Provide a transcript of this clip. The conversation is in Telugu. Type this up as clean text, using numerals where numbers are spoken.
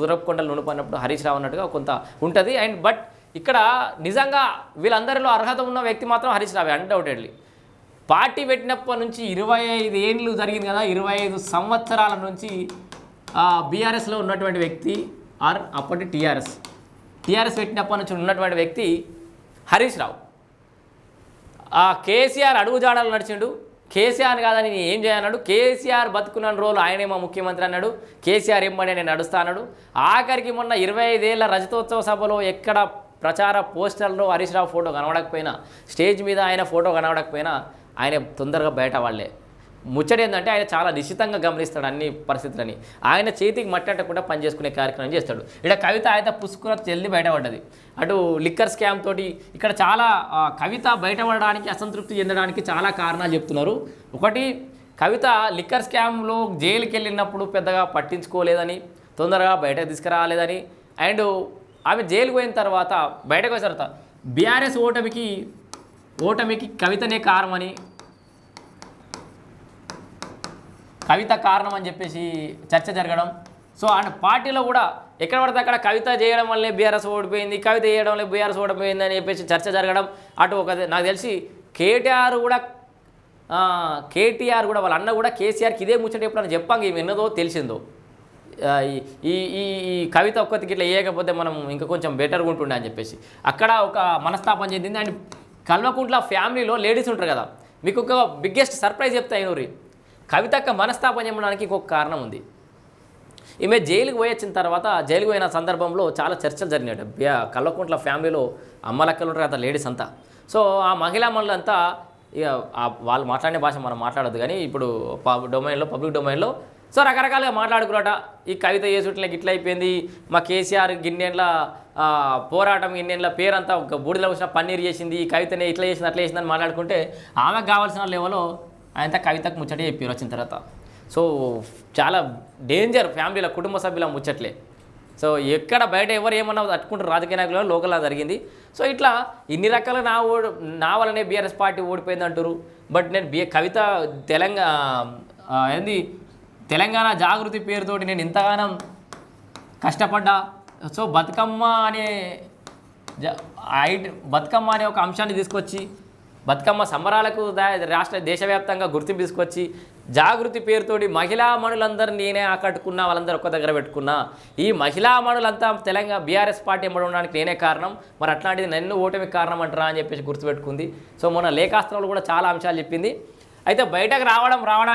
దూరపు కొండలు నునుపన్నప్పుడు హరీష్ రావు అన్నట్టుగా కొంత ఉంటుంది. అండ్ బట్ ఇక్కడ నిజంగా వీళ్ళందరిలో అర్హత ఉన్న వ్యక్తి మాత్రం హరీష్ రావే అన్డౌటెడ్లీ. పార్టీ పెట్టినప్పటి నుంచి 25 ఏళ్ళు జరిగింది కదా, 25 సంవత్సరాల నుంచి బీఆర్ఎస్లో ఉన్నటువంటి వ్యక్తి ఆర్ అప్పటి టీఆర్ఎస్ పెట్టినప్పటి నుంచి ఉన్నటువంటి వ్యక్తి హరీష్ రావు. కేసీఆర్ అడుగుజాడలు నడిచిండు. కేసీఆర్ కాదని నేను ఏం చేయన్నాడు. కేసీఆర్ బతుకున్న రోజులు ఆయనేమో ముఖ్యమంత్రి అన్నాడు. కేసీఆర్ ఏమని నేను నడుస్తా అన్నాడు. ఆఖరికి మొన్న 25 ఏళ్ల రజతోత్సవ సభలో ఎక్కడ ప్రచార పోస్టర్లో హరీష్ రావు ఫోటో కనబడకపోయినా, స్టేజ్ మీద ఆయన ఫోటో కనబడకపోయినా ఆయన తొందరగా బయట వాళ్ళే. ముచ్చడి ఏంటంటే ఆయన చాలా నిశ్చితంగా గమనిస్తాడు అన్ని పరిస్థితులని. ఆయన చేతికి మట్టకుండా పనిచేసుకునే కార్యక్రమం చేస్తాడు. ఇక్కడ కవిత అయితే పుసుకున్న చెల్లి బయటపడ్డది. అటు లిక్కర్ స్కామ్ తోటి ఇక్కడ చాలా కవిత బయటపడడానికి, అసంతృప్తి చెందడానికి చాలా కారణాలు చెప్తున్నారు. ఒకటి, కవిత లిక్కర్ స్కామ్లో జైలుకి వెళ్ళినప్పుడు పెద్దగా పట్టించుకోలేదని, తొందరగా బయటకు తీసుకురాలేదని, అండ్ ఆమె జైలుకు పోయిన తర్వాత బయటకు వచ్చిన తర్వాత బీఆర్ఎస్ ఓటమికి కవితనే కారణమని, కవిత కారణం అని చెప్పేసి చర్చ జరగడం. సో అండ్ పార్టీలో కూడా ఎక్కడ పడితే అక్కడ కవిత చేయడం వల్లే బీఆర్ఎస్ ఓడిపోయింది, కవిత చేయడం వల్ల బీఆర్ఎస్ ఓడిపోయింది అని చెప్పేసి చర్చ జరగడం. అటు ఒక నాకు తెలిసి కేటీఆర్ కూడా వాళ్ళ అన్న కూడా కేసీఆర్కి ఇదే ముచ్చట ఎప్పుడన్నా చెప్పాంగా ఏమి విన్నదో తెలిసిందో. ఈ ఈ కవిత ఒక్కతికి ఇట్లా వేయకపోతే మనం ఇంకా కొంచెం బెటర్గా ఉంటుండే అని చెప్పేసి అక్కడ ఒక మనస్తాపం చెందింది. అండ్ కల్వకుంట్ల ఫ్యామిలీలో లేడీస్ ఉంటారు కదా, మీకు ఒక బిగ్గెస్ట్ సర్ప్రైజ్ చెప్తాయి నూరి. కవితక్క మనస్తాపం చెప్పడానికి ఇంకొక కారణం ఉంది. ఈమె జైలుకి పోయొచ్చిన తర్వాత, జైలుకి పోయిన సందర్భంలో చాలా చర్చలు జరిగినాయి కల్వకుంట్ల ఫ్యామిలీలో. అమ్మలక్కలు ఉంటారు కదా లేడీస్ అంతా. సో ఆ మహిళా మనులంతా ఇక వాళ్ళు మాట్లాడే భాష మనం మాట్లాడద్దు కానీ ఇప్పుడు పబ్లిక్ డొమైన్లో సో రకరకాలుగా మాట్లాడుకున్నట. ఈ కవిత చేసుట్లకి ఇట్లా అయిపోయింది, మా కేసీఆర్ గిన్నెండ్ల పోరాటం గిన్నెండ్ల పేరంతా ఒక బూడిదలో వచ్చిన పన్నీరు చేసింది, ఈ కవితనే ఇట్లా చేసింది అట్లా చేసిందని మాట్లాడుకుంటే ఆమెకు కావాల్సిన లెవెల్లో ఆయనంతా కవితకు ముచ్చటే చెప్పారు వచ్చిన తర్వాత. సో చాలా డేంజర్ ఫ్యామిలీల కుటుంబ సభ్యుల ముచ్చట్లే. సో ఎక్కడ బయట ఎవరు ఏమన్నా తట్టుకుంటారు రాజకీయ నాయకులు, లోకల్లా జరిగింది. సో ఇట్లా ఇన్ని రకాలుగా నా వల్లనే బీఆర్ఎస్ పార్టీ ఓడిపోయింది అంటారు. బట్ నేను కవిత తెలంగాణ జాగృతి పేరుతోటి నేను ఇంతగానం కష్టపడ్డా. సో బతుకమ్మ అనే ఒక అంశాన్ని తీసుకొచ్చి, బతుకమ్మ సంబరాలకు దేశవ్యాప్తంగా గుర్తింపు తీసుకొచ్చి, జాగృతి పేరుతోటి మహిళా మణులందరూ నేనే ఆకట్టుకున్నా, వాళ్ళందరూ ఒక్క దగ్గర పెట్టుకున్నా. ఈ మహిళా మణులంతా తెలంగాణ బీఆర్ఎస్ పార్టీ ఉండడానికి నేనే కారణం, మరి అట్లాంటిది నన్ను ఓటమికి కారణం అంటారా అని చెప్పేసి గుర్తుపెట్టుకుంది. సో మొన్న లేఖాస్త్రంలో కూడా చాలా అంశాలు చెప్పింది. అయితే బయటకు రావడం